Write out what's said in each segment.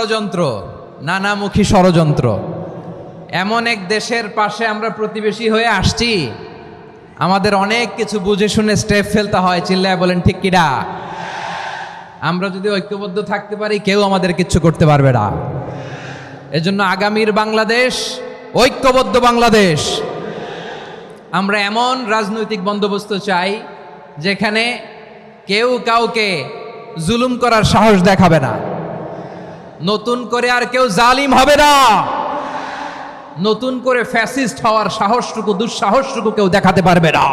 ষড়যন্ত্র, নানামুখী ষড়যন্ত্র। এমন এক দেশের পাশে আমরা প্রতিবেশী হয়ে আসছি, আমাদের অনেক কিছু বুঝে শুনে স্টেপ ফেলতে হয়। চিল্লায় বলেন ঠিক কিনা? আমরা যদি ঐক্যবদ্ধ থাকতে পারি, কেউ আমাদের কিচ্ছু করতে পারবে না। এজন্য আগামীর বাংলাদেশ ঐক্যবদ্ধ বাংলাদেশ। আমরা এমন রাজনৈতিক বন্দোবস্ত চাই যেখানে কেউ কাউকে জুলুম করার সাহস দেখাবে না, নতুন করে আর কেউ জালিম হবে না, নতুন করে ফ্যাসিস্ট হওয়ার সাহসটুকু দুঃসাহসটুকু কেউ দেখাতে পারবে না।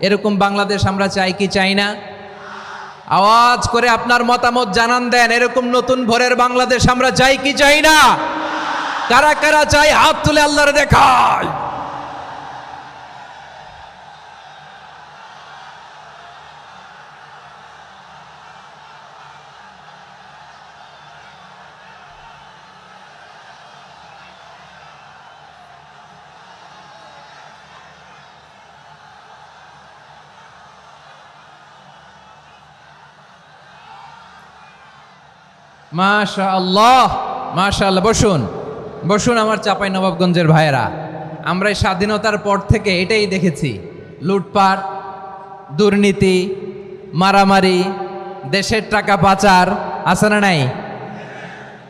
এরকম বাংলাদেশ আমরা চাই কি চাই না? আওয়াজ করে আপনার মতামত জানান দেন। এরকম নতুন ভোরের বাংলাদেশ আমরা চাই কি চাই না? কারা কারা চাই হাত তুলে আল্লাহরে দেখায়। মাশাআল্লাহ, মাশাআল্লাহ। বসুন বসুন আমার চাঁপাইনবাবগঞ্জের ভাইয়েরা। আমরা এই স্বাধীনতার পর থেকে এটাই দেখেছি, লুটপাট, দুর্নীতি, মারামারি, দেশের টাকা পাচার, আছে না নাই?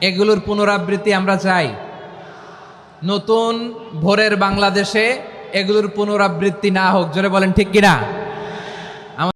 এগুলোর পুনরাবৃত্তি আমরা চাই। নতুন ভোরের বাংলাদেশে এগুলোর পুনরাবৃত্তি না হোক। জোরে বলেন ঠিক কিনা?